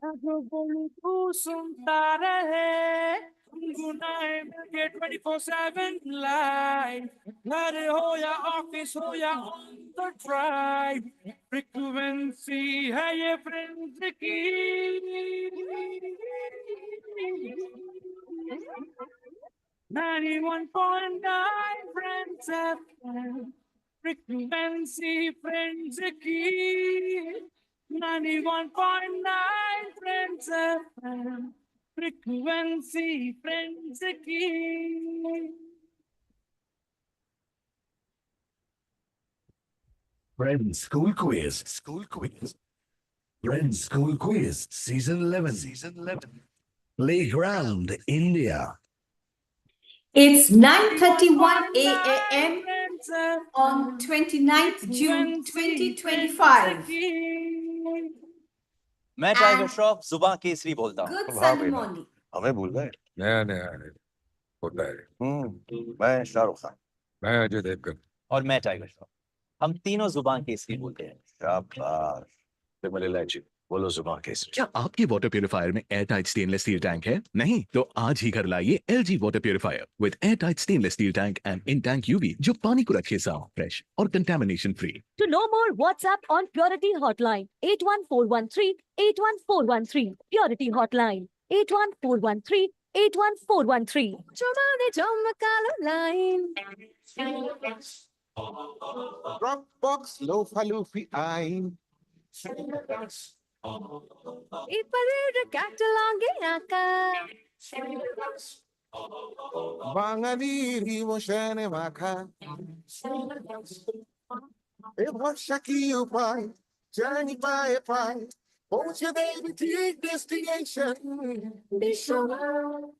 बोलूं तू सुनता रहे गुनाहे मिलके 24/7 लाइव घर हो या ऑफिस हो या ऑन द ड्राइव फ्रीक्वेंसी है ये फ्रेंड्स की 91.9 Friends FM frequency friends की 91.9 Friends FM frequency friends की Friends School Quiz. School Quiz. Friends School Quiz. Season 11. Season 11. Playground India. It's 9:31 a.m. on 29th June 2025. मैं tiger Shroff जुबान केसरी बोलता हूँ। Good Sunday morning. हमें भूल गए। नया नया होता है। मैं शाहरुख खान। मैं अजय देवगन। और मैं टाइगर श्रॉफ। हम तीनों जुबान केसरी बोलते हैं। शाबाश। बिमल इलायची बोलो जुबान केसरी। क्या आपके वाटर प्यूरिफायर में air tight stainless steel tank है? नहीं तो आज ही घर लाइए LG water purifier with air tight stainless steel tank and in tank UV जो पानी को रखे साफ, फ्रेश और contamination free. To know more, WhatsApp on Purity Hotline 81413 81413. Purity Hotline 81413 81413. Chumane Chamakala line. Dropbox, Lofa Luffy, I'm. Ipalere Catalange Aka. Bangaliri Moshene Maka. It was Shaki Upai, Journey by Pai. Won't you baby take destination? Be sure,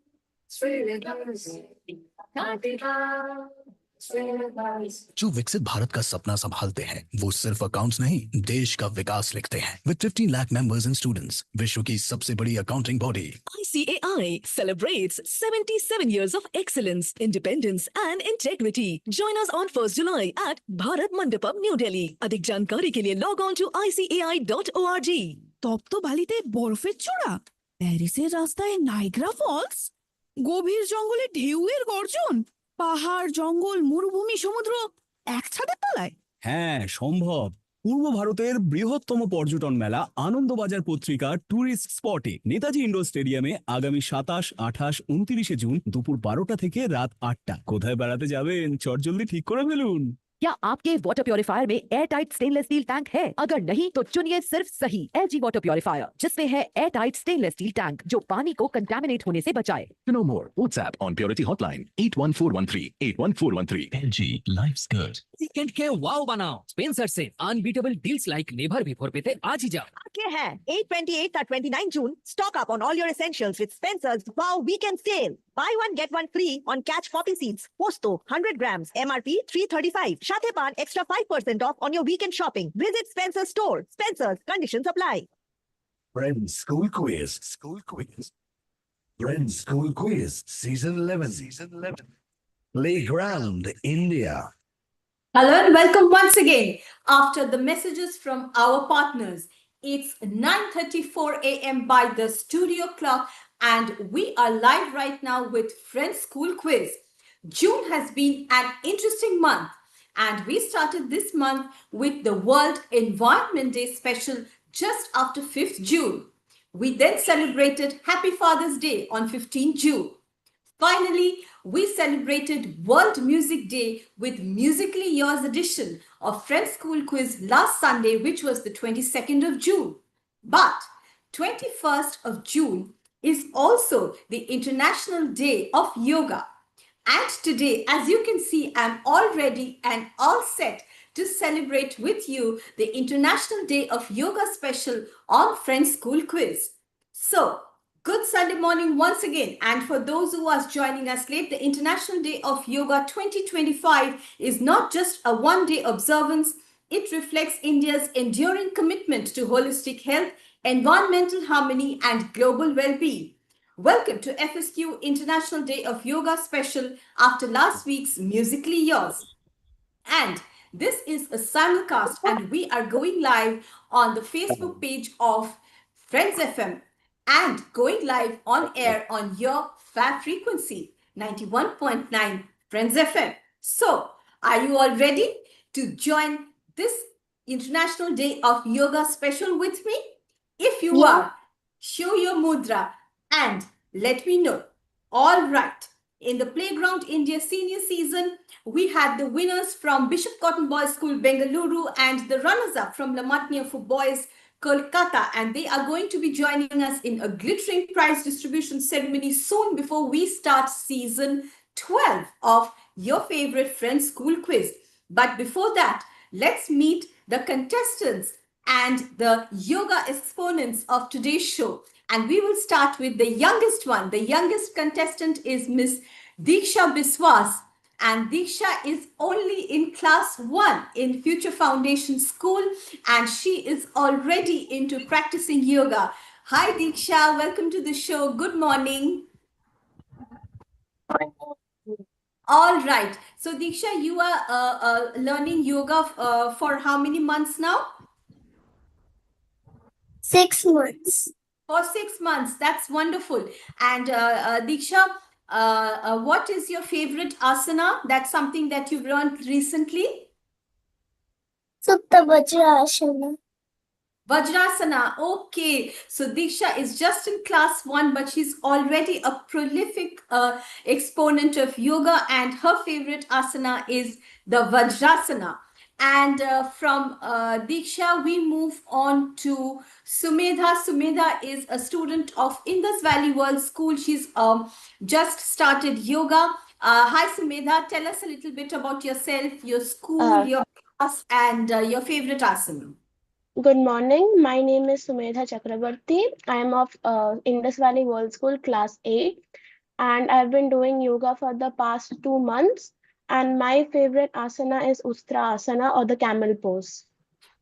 जो विकसित भारत का सपना संभालते हैं वो सिर्फ accounts नहीं देश का विकास लिखते हैं with 15 lakh members and students विश्व की सबसे बड़ी accounting body ICAI celebrates 77 years of excellence, independence and integrity. Join us on 1st July at Bharat Mandapam, New Delhi. अधिक जानकारी के लिए log on to icai.org. তপ্ত বালিতে বরফের চূড়া, প্যারিসের রাস্তায় নাইগ্রা ফলস, গভীর জঙ্গলে ঢেউয়ের গর্জন, পাহাড় জঙ্গল মরুভূমি সমুদ্র এক ছাদের তলায়। হ্যাঁ সম্ভব। পূর্ব ভারতের বৃহত্তম পর্যটন মেলা আনন্দবাজার পত্রিকা ট্যুরিস্ট স্পটে নেতাজি ইন্ডোর স্টেডিয়ামে আগামী 27, 28, 29 জুন দুপুর 12টা থেকে রাত 8টা। কোথায় বেড়াতে যাবেন চটজলদি ঠিক করে ফেলুন। क्या आपके वाटर प्योरीफायर में air tight stainless steel tank है? अगर नहीं तो चुनिए सिर्फ सही LG वाटर प्योरीफायर जिसमें है air tight stainless steel tank जो पानी को कंटामिनेट होने से बचाए। To know more, WhatsApp on Purity Hotline 81413 81413. LG, life's good. Weekend के वाव बनाओ स्पेंसर से unbeatable deals like never before पे थे आज ही जाओ। आगे है 8/28 और 29 June. Stock up on all your essentials with Spencer's Wow Weekend Sale. Buy one get one free on Catch poppy seeds. Posto 100 grams MRP 335. সাথে পান extra 5% off on your weekend shopping. Visit Spencer's store. Spencer's conditions apply. Friends School Quiz. School Quiz. Friends School Quiz. Season 11. Season 11. Playground India. Hello and welcome once again. After the messages from our partners, it's 9:34 a.m. by the studio clock and we are live right now with Friends School Quiz. June has been an interesting month and we started this month with the World Environment Day special just after 5th June. We then celebrated Happy Father's Day on 15th June. Finally, we celebrated World Music Day with Musically Yours edition of Friends School Quiz last Sunday, which was the 22nd of June. But 21st of June is also the International Day of Yoga. And today, as you can see, I'm all ready and all set to celebrate with you the International Day of Yoga special on Friends School Quiz. So, good Sunday morning once again. And for those who are joining us late, the International Day of Yoga 2025 is not just a one-day observance. It reflects India's enduring commitment to holistic health, environmental harmony, and global well-being. Welcome to FSQ International Day of Yoga special after last week's Musically Yours. And this is a simulcast and we are going live on the Facebook page of Friends FM. and going live on air on your fab frequency 91.9 Friends FM. So, are you all ready to join this International Day of Yoga special with me? If you are, show your mudra and let me know. All right. In the Playground India senior season, we had the winners from Bishop Cotton Boys School, Bengaluru, and the runners-up from Lamatnia for Boys, Kolkata, and they are going to be joining us in a glittering prize distribution ceremony soon before we start season 12 of your favorite Friends School Quiz. But before that, let's meet the contestants and the yoga exponents of today's show. And we will start with the youngest one. The youngest contestant is Miss Diksha Biswas. And Diksha is only in class 1 in Future Foundation School. And she is already into practicing yoga. Hi, Diksha. Welcome to the show. Good morning. All right. So, Diksha, you are learning yoga for how many months now? 6 months. For 6 months. That's wonderful. And Diksha, what is your favorite asana? That's something that you've learned recently? Supta Vajrasana. Vajrasana. Okay. So Diksha is just in class 1, but she's already a prolific exponent of yoga, and her favorite asana is the Vajrasana. And from Diksha, we move on to Sumedha. Sumedha is a student of Indus Valley World School. She's just started yoga. Hi, Sumedha. Tell us a little bit about yourself, your school, your class, and your favorite asana. Good morning. My name is Sumedha Chakrabarti. I am of Indus Valley World School Class 8, and I've been doing yoga for the past 2 months. And my favorite asana is Ustrasana, or the camel pose.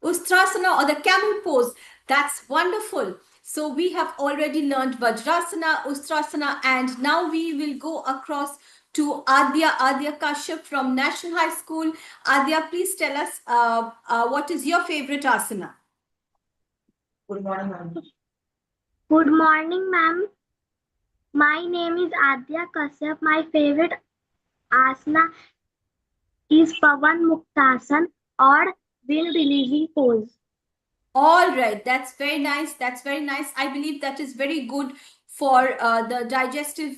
Ustrasana, or the camel pose. That's wonderful. So we have already learned Vajrasana, Ustrasana, and now we will go across to Adya Kashyap from National High School. Adya, please tell us what is your favorite asana? Good morning, ma'am. Good morning, ma'am. My name is Adya Kashyap. My favorite asana is Pavan Muktasana, or wheel releasing pose. All right, that's very nice. That's very nice. I believe that is very good for the digestive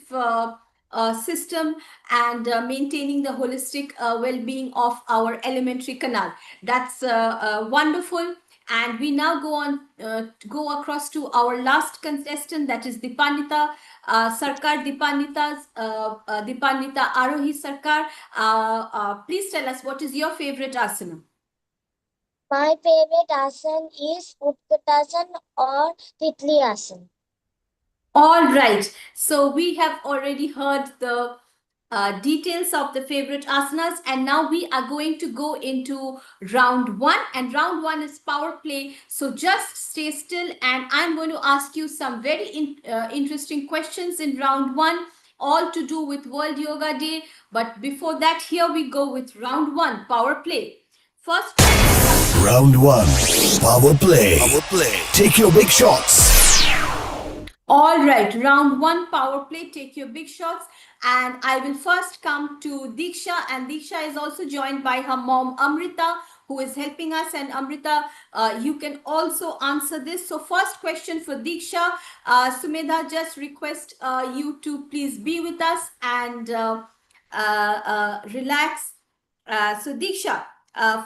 system and maintaining the holistic well-being of our alimentary canal. That's wonderful. And we now go across to our last contestant, that is Dipannita Sarkar. Dipannita Arohi Sarkar. Please tell us, what is your favorite asana? My favorite asana is Utkatasana or Titli asana. All right. So we have already heard the details of the favorite asanas, and now we are going to go into round 1, and round 1 is power play. So just stay still, and I'm going to ask you some very interesting questions in round 1, all to do with World Yoga Day. But before that, here we go with round 1, power play. First Round 1, power play. Take your big shots. All right, round 1, power play, take your big shots. And I will first come to Diksha, and Diksha is also joined by her mom Amrita, who is helping us. And Amrita, you can also answer this. So first question for Diksha. Sumedha, just request you to please be with us and relax. So Diksha,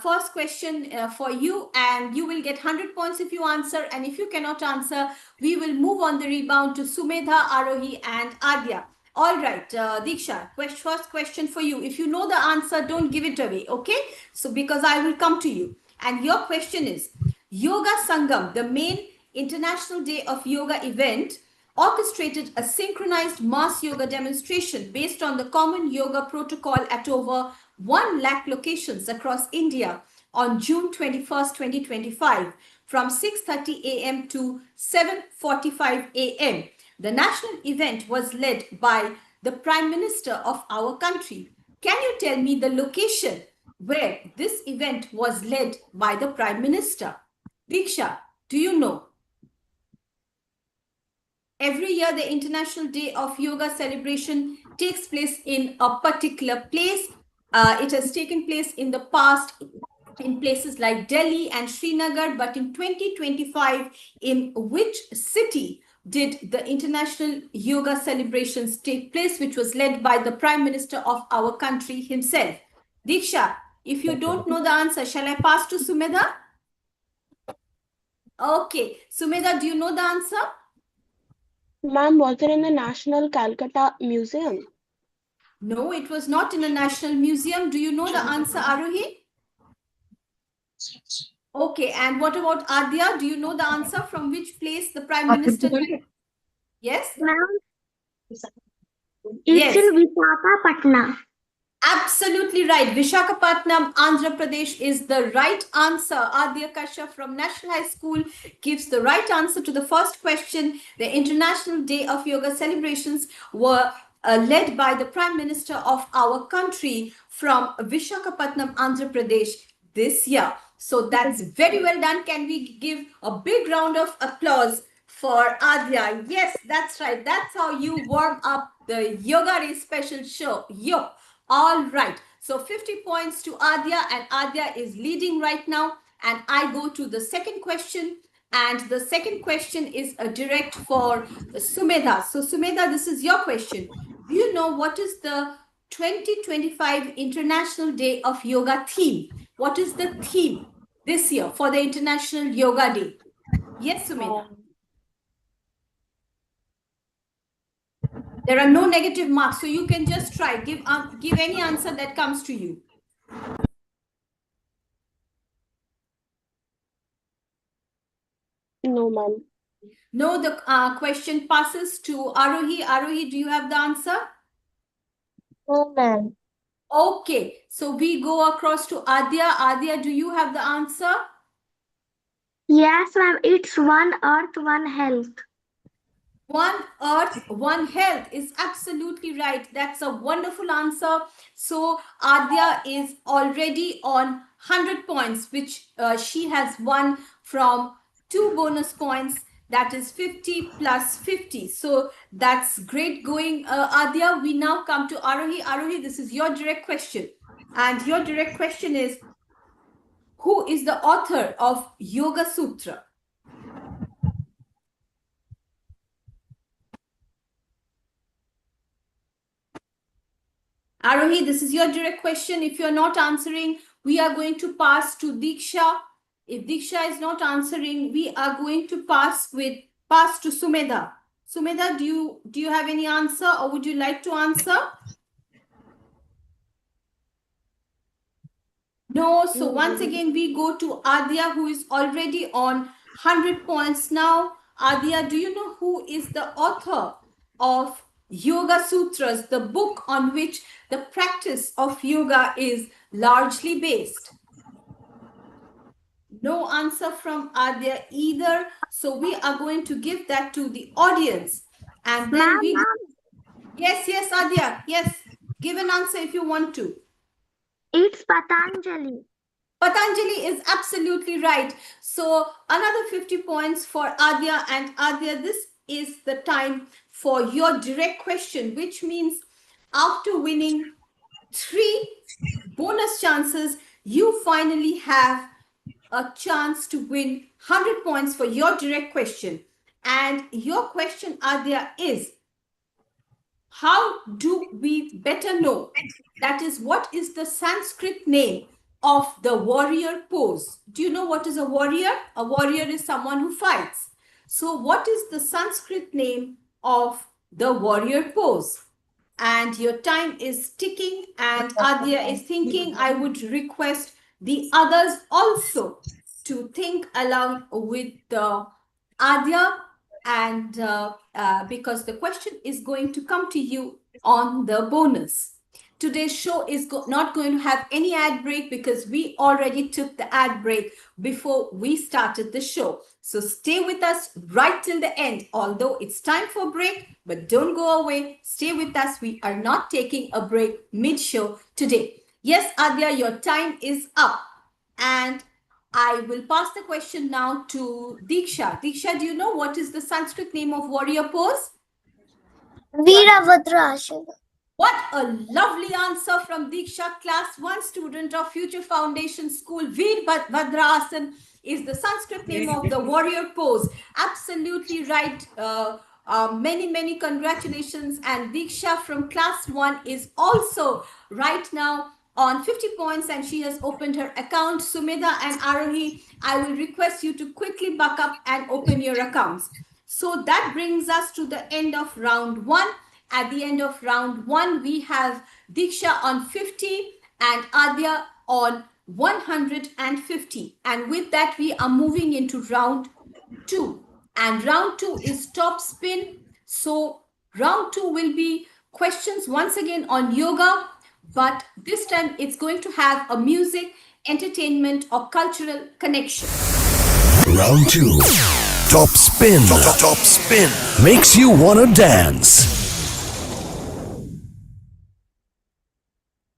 first question for you, and you will get 100 points if you answer, and if you cannot answer, we will move on the rebound to Sumedha, Arohi, and Adya. All right, Diksha, first question for you. If you know the answer, don't give it away, okay? So because I will come to you, and your question is, Yoga Sangam, the main International Day of Yoga event, orchestrated a synchronized mass yoga demonstration based on the common yoga protocol at over 1 lakh locations across India on June 21st, 2025 from 6:30 a.m. to 7:45 a.m. The national event was led by the Prime Minister of our country. Can you tell me the location where this event was led by the Prime Minister? Diksha, do you know? every year the International Day of Yoga celebration takes place in a particular place. It has taken place in the past in places like Delhi and Srinagar, but in 2025, in which city did the International Yoga celebrations take place, which was led by the Prime Minister of our country himself? Diksha, if you don't know the answer, shall I pass to Sumedha? Okay, Sumedha, do you know the answer? Ma'am, was it in the National Calcutta Museum? No, it was not in a national museum. Do you know the answer, Arohi? Okay, and what about Adya? Do you know the answer from which place the Prime Minister? Yes? Ma'am, Yes. it's in Visakhapatnam. Absolutely right. Visakhapatnam, Andhra Pradesh is the right answer. Adya Kashyap from National High School gives the right answer to the first question. The International Day of Yoga celebrations were led by the Prime Minister of our country from Visakhapatnam, Andhra Pradesh this year. So that's very well done. Can we give a big round of applause for Adya? Yes, that's right. That's how you warm up the Yoga Day special show. Yo. All right. So 50 points to Adya, and Adya is leading right now. And I go to the second question. And the second question is a direct for Sumedha. So Sumedha, this is your question. Do you know what is the 2025 International Day of Yoga theme? What is the theme this year for the International Yoga Day? Yes, Sumedha. There are no negative marks, so you can just try. Give any answer that comes to you. No, ma'am. No, the question passes to Arohi. Arohi, do you have the answer? No, ma'am. Okay, so we go across to Adya. Adya, do you have the answer? Yes, ma'am. It's One Earth, One Health. One Earth, One Health is absolutely right. That's a wonderful answer. So Adya is already on 100 points, which she has won from 2 bonus points. That is 50 plus 50. So that's great going, Adya. We now come to Arohi. Arohi, this is your direct question. And your direct question is, who is the author of Yoga Sutra? Arohi, this is your direct question. If you're not answering, we are going to pass to Diksha. If Diksha is not answering, we are going to pass to Sumedha. Sumedha, do you have any answer, or would you like to answer? No. So once again, we go to Adya, who is already on 100 points now. Adya, do you know who is the author of Yoga Sutras, the book on which the practice of yoga is largely based? No answer from Adya either. So we are going to give that to the audience. And then Yes, Adya. Yes. Give an answer if you want to. It's Patanjali. Patanjali is absolutely right. So another 50 points for Adya. And Adya, this is the time for your direct question, which means after winning 3 bonus chances, you finally have a chance to win 100 points for your direct question. And your question, Adya, is, how do we better know? That is, what is the Sanskrit name of the warrior pose? Do you know what is a warrior? A warrior is someone who fights. So what is the Sanskrit name of the warrior pose? And your time is ticking, and Adya is thinking. I would request the others also to think along with Adya, and because the question is going to come to you on the bonus. Today's show is not going to have any ad break because we already took the ad break before we started the show. So stay with us right till the end, although it's time for break, but don't go away. Stay with us. We are not taking a break mid-show today. Yes, Adya, your time is up. And I will pass the question now to Diksha. Diksha, do you know what is the Sanskrit name of warrior pose? Veerabhadra Asana. What a lovely answer from Diksha, class 1 student of Future Foundation School. Veerabhadrasana is the Sanskrit name of the warrior pose. Absolutely right. Many congratulations. And Diksha from class 1 is also right now on 50 points and she has opened her account. Sumedha and Arohi, I will request you to quickly buck up and open your accounts. So that brings us to the end of round 1. At the end of round 1, we have Diksha on 50 and Adya on 150. And with that, we are moving into round 2. And round 2 is top spin. So round 2 will be questions once again on yoga, but this time it's going to have a music, entertainment, or cultural connection. Round 2. Top spin. Top spin. Makes you wanna dance.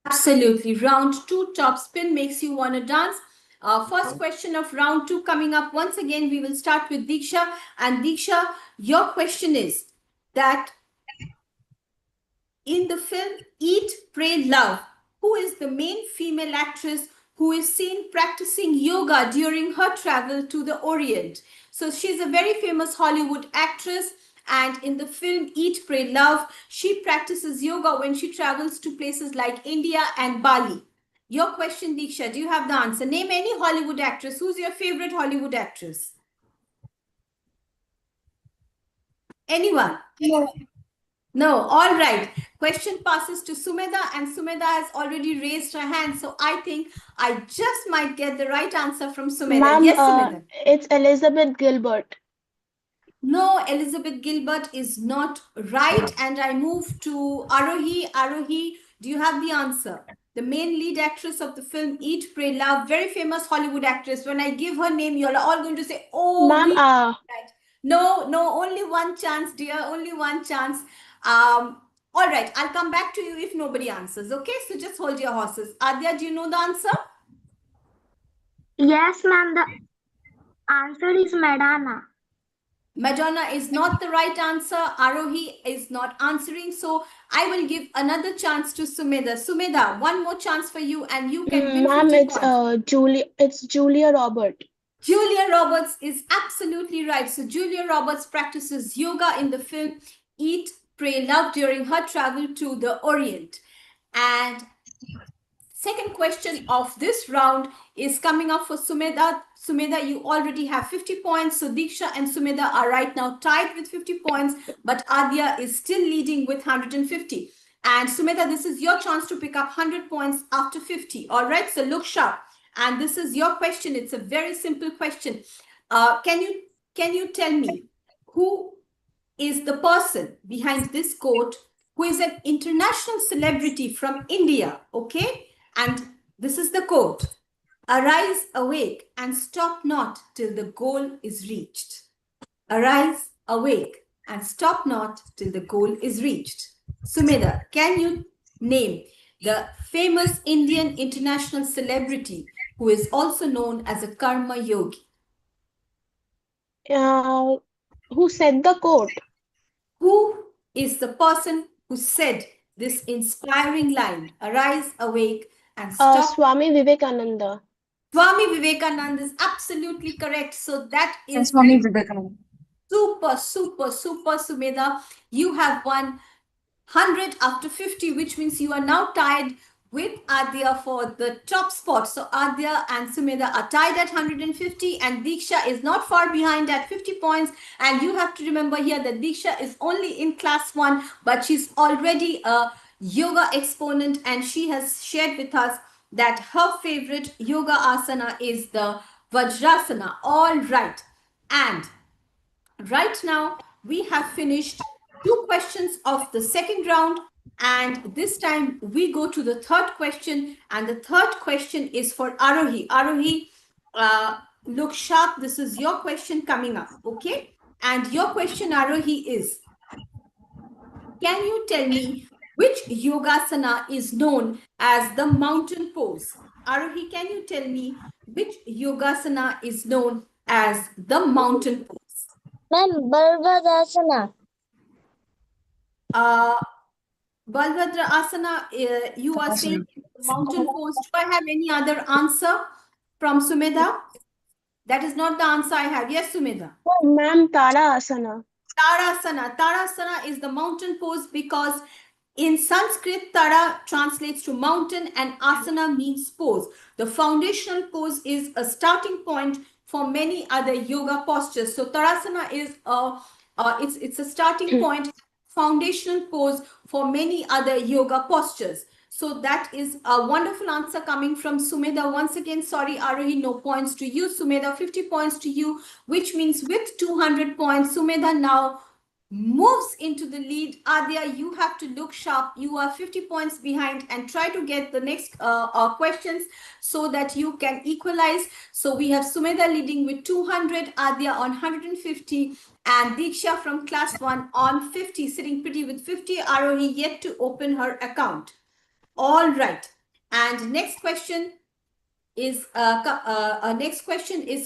Absolutely. Round 2 top spin makes you want to dance. First question of round 2 coming up. Once again, we will start with Diksha. And Diksha, your question is that in the film Eat, Pray, Love, who is the main female actress who is seen practicing yoga during her travel to the Orient? So she's a very famous Hollywood actress. And in the film Eat, Pray, Love, she practices yoga when she travels to places like India and Bali. Your question, Diksha, do you have the answer? Name any Hollywood actress. Who's your favorite Hollywood actress? Anyone? No. All right. Question passes to Sumedha, and Sumedha has already raised her hand. So I think I just might get the right answer from Sumedha. Ma'am, Yes, Sumedha. it's Elizabeth Gilbert. No, Elizabeth Gilbert is not right. And I move to Arohi. Arohi, do you have the answer? The main lead actress of the film Eat, Pray, Love, very famous Hollywood actress. When I give her name, you're all going to say, oh, Ma'am, right. No, only one chance, dear, only one chance. All right, I'll come back to you if nobody answers. Okay, so just hold your horses. Adya, do you know the answer? Yes, ma'am. The answer is Madonna. Madonna is not the right answer. Arohi is not answering. So I will give another chance to Sumedha. Sumedha, one more chance for you and you can win Ma'am, 50 it's points. it's Julia Robert. Julia Roberts is absolutely right. So Julia Roberts practices yoga in the film Eat, Pray, Love during her travel to the Orient. And second question of this round is coming up for Sumedha. Sumedha, you already have 50 points. So Diksha and Sumedha are right now tied with 50 points, but Adya is still leading with 150. And Sumedha, this is your chance to pick up 100 points after 50. All right, so look sharp. And this is your question. It's a very simple question. Can you tell me who is the person behind this quote, who is an international celebrity from India? Okay. And this is the quote: arise, awake, and stop not till the goal is reached. Arise, awake, and stop not till the goal is reached. Sumedha, can you name the famous Indian international celebrity who is also known as a karma yogi? Who said the quote? Who is the person who said this inspiring line? Arise, awake, and stop. Swami Vivekananda. Swami Vivekananda is absolutely correct. So that is Swami Vivekananda. Super, Sumedha. You have won 100 after 50, which means you are now tied with Adya for the top spot. So Adya and Sumedha are tied at 150 and Diksha is not far behind at 50 points. And you have to remember here that Diksha is only in class 1, but she's already a yoga exponent and she has shared with us that her favorite yoga asana is the Vajrasana. All right. And right now we have finished 2 questions of the second round. And this time we go to the third question. And the third question is for Arohi. Arohi, look sharp. This is your question coming up. Okay. And your question, Arohi, is, can you tell me which yogasana is known as the mountain pose? Arohi, can you tell me Which yogasana is known as the mountain pose? Ma'am, Balbhadasana. Balbhadra Asana, you are saying mountain pose. Do I have any other answer from Sumedha? That is not the answer I have. Yes, Sumedha. Ma'am, Tara Asana. Tarasana. Tarasana is the mountain pose because in Sanskrit, Tara translates to mountain and asana means pose. The foundational pose is a starting point for many other yoga postures. So Tarasana is it's a starting point, foundational pose for many other yoga postures. So that is a wonderful answer coming from Sumedha. Once again, sorry, Arohi, no points to you. Sumedha, 50 points to you, which means with 200 points, Sumedha now moves into the lead. Adya, you have to look sharp. You are 50 points behind and try to get the next questions so that you can equalize. So we have Sumedha leading with 200, Adya on 150, and Diksha from class 1 on 50, sitting pretty with 50. Arohi yet to open her account. All right. And next question is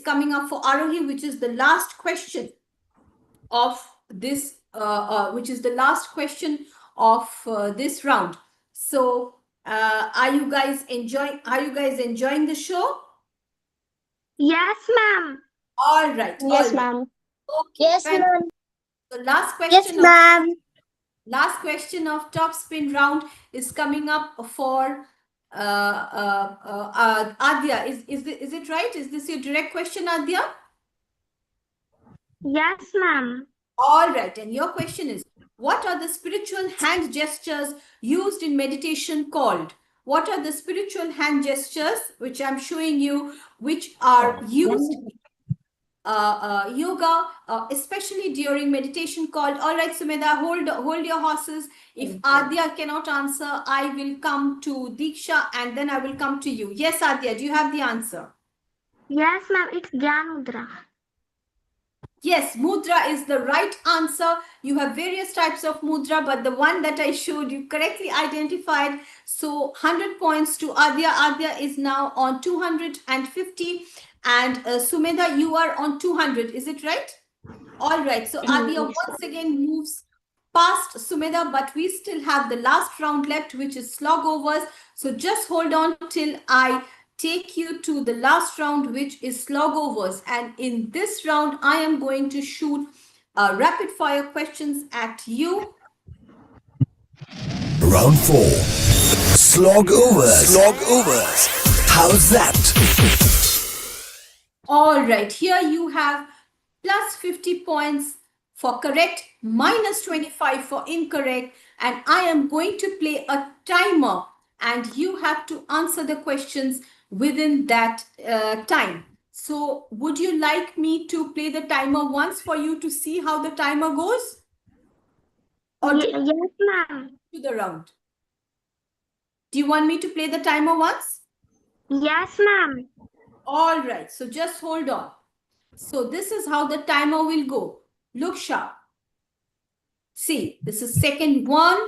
coming up for Arohi, which is the last question of this this round. So are you guys enjoying the show? Yes, ma'am. All right. Yes, ma'am. Okay. Yes, ma'am. The last Yes, question ma'am. last question of top spin round is coming up for Adya. Is it right? Is this your direct question, Adya? Yes, ma'am. All right. And your question is, what are the spiritual hand gestures used in meditation called? What are the spiritual hand gestures, which I'm showing you, which are used yoga, especially during meditation called? All right, Sumedha, hold your horses. If Adya cannot answer, I will come to Diksha and then I will come to you. Yes, Adya, do you have the answer? Yes, ma'am. It's Dhyan Mudra. Yes, mudra is the right answer. You have various types of mudra, but the one that I showed you correctly identified. So 100 points to Adya. Adya is now on 250. And Sumedha, you are on 200. Is it right? All right. So Adya once again moves past Sumedha, but we still have the last round left, which is slog overs. So just hold on till I take you to the last round, which is slog overs. And in this round, I am going to shoot rapid fire questions at you. Round 4. Slog overs. Slog overs. How's that? All right. Here you have plus 50 points for correct, minus 25 for incorrect. And I am going to play a timer and you have to answer the questions within that time. So would you like me to play the timer once for you to see how the timer goes? Or Yes, ma'am. To the round. Do you want me to play the timer once? Yes, ma'am. All right. So just hold on. So this is how the timer will go. Look sharp. See, this is second 1,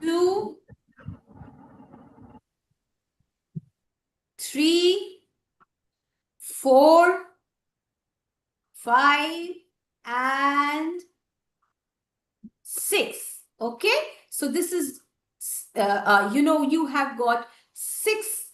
2, 3, 4, 5, and 6. Okay, so this is you have got 6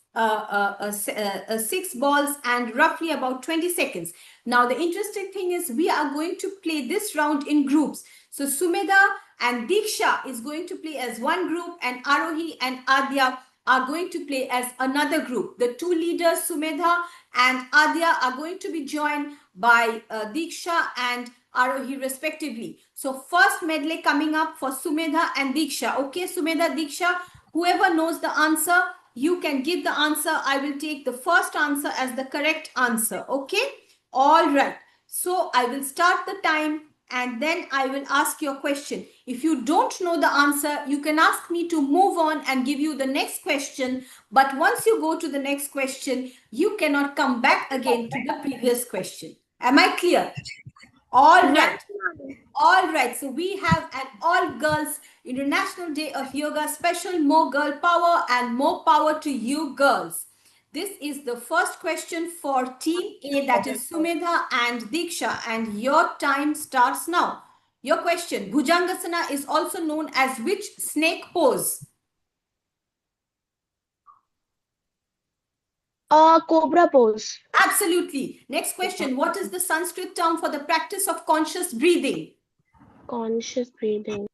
balls and roughly about 20 seconds. Now the interesting thing is we are going to play this round in groups. So Sumedha and Diksha is going to play as one group and Arohi and Adya are going to play as another group. The two leaders, Sumedha and Adya, are going to be joined by Diksha and Arohi respectively. So first medley coming up for Sumedha and Diksha. Okay, Sumedha, Diksha, whoever knows the answer, you can give the answer. I will take the first answer as the correct answer. Okay, all right. So I will start the time and then I will ask your question. If you don't know the answer, you can ask me to move on and give you the next question. But once you go to the next question, you cannot come back again to the previous question. Am I clear? All right. All right. So we have an all girls International Day of Yoga special. More girl power and more power to you girls. This is the first question for Team A, that is Sumedha and Diksha, and your time starts now. Your question, Bhujangasana is also known as which snake pose? Cobra pose. Absolutely. Next question, what is the Sanskrit term for the practice of conscious breathing? Conscious breathing.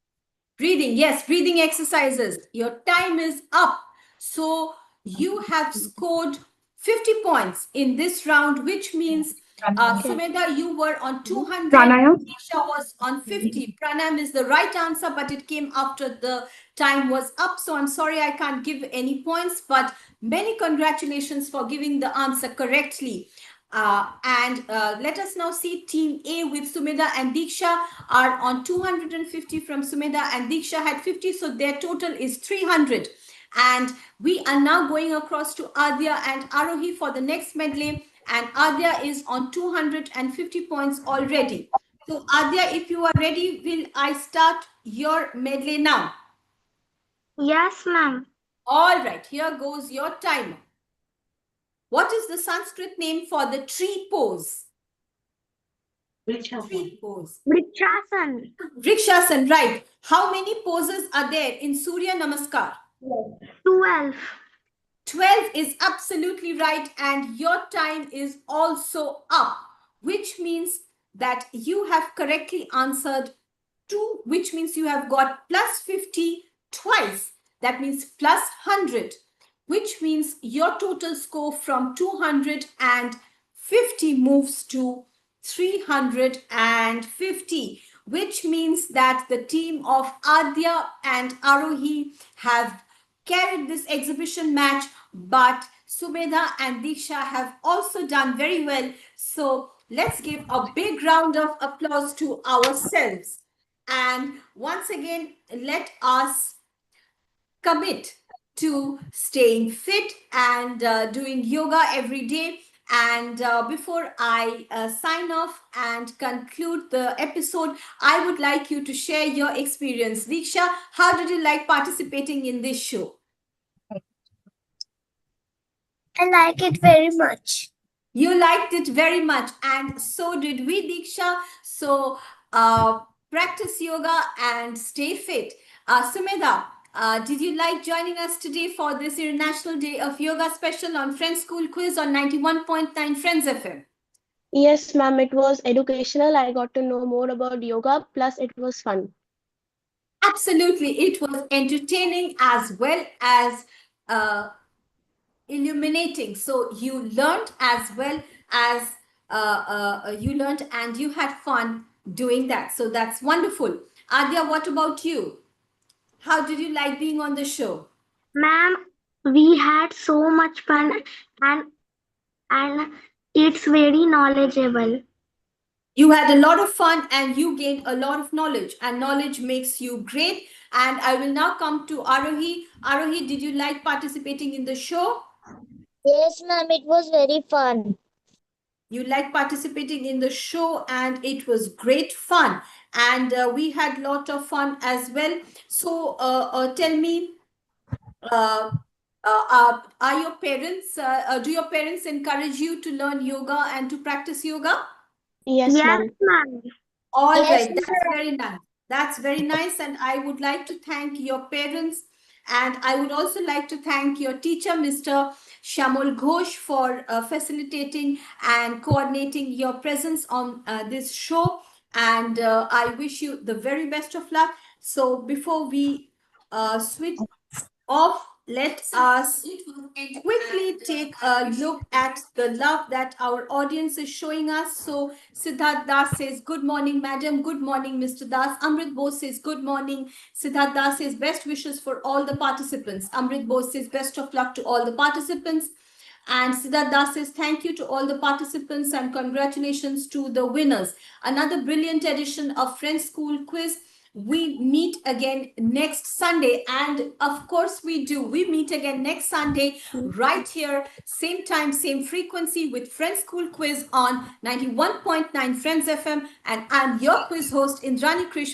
Breathing, yes, breathing exercises. Your time is up. So you have scored 50 points in this round, which means Sumedha, you were on 200, Diksha was on 50. Pranam is the right answer, but it came after the time was up. So I'm sorry I can't give any points, but many congratulations for giving the answer correctly. Let us now see Team A with Sumedha and Diksha are on 250 from Sumedha, and Diksha had 50, so their total is 300. And we are now going across to Adya and Arohi for the next medley, and Adya is on 250 points already. So Adya, if you are ready, will I start your medley now? Yes, ma'am. All right, here goes your timer. What is the Sanskrit name for the tree pose? Tree pose. Vrikshasana. Vrikshasana, right. How many poses are there in Surya Namaskar? 12. 12 is absolutely right, and your time is also up, which means that you have correctly answered 2, which means you have got plus 50 twice. That means plus 100, which means your total score from 250 moves to 350, which means that the team of Adya and Arohi have carried this exhibition match, but Sumedha and Diksha have also done very well. So let's give a big round of applause to ourselves. And once again, let us commit to staying fit and doing yoga every day. And before I sign off and conclude the episode, I would like you to share your experience. Diksha, how did you like participating in this show? I like it very much. You liked it very much, and so did we, Diksha. So practice yoga and stay fit. Sumedha, did you like joining us today for this International Day of Yoga special on Friends School Quiz on 91.9 Friends FM? Yes, ma'am, it was educational. I got to know more about yoga, plus it was fun. Absolutely. It was entertaining as well as illuminating. So you learned as well as you learned, and you had fun doing that. So that's wonderful. Adya, what about you? How did you like being on the show? Ma'am, we had so much fun and it's very knowledgeable. You had a lot of fun and you gained a lot of knowledge, and knowledge makes you great. And I will now come to Arohi. Arohi, did you like participating in the show? Yes, ma'am, it was very fun. You liked participating in the show and it was great fun. And we had a lot of fun as well. So tell me, are your parents, do your parents encourage you to learn yoga and to practice yoga? Yes, ma'am. All Yes, right, that's very nice. That's very nice. And I would like to thank your parents. And I would also like to thank your teacher, Mr. Shamol Ghosh, for facilitating and coordinating your presence on this show. And I wish you the very best of luck. So before we switch off, let us quickly take a look at the love that our audience is showing us. So Siddharth Das says, good morning, madam. Good morning, Mr. Das. Amrit Bose says, good morning. Siddharth Das says, best wishes for all the participants. Amrit Bose says, best of luck to all the participants. And Siddharth Das says, thank you to all the participants and congratulations to the winners. Another brilliant edition of Friends School Quiz. We meet again next Sunday, and of course we do. We meet again next Sunday right here, same time, same frequency, with Friends School Quiz on 91.9 Friends FM, and I'm your quiz host Indrani Krish.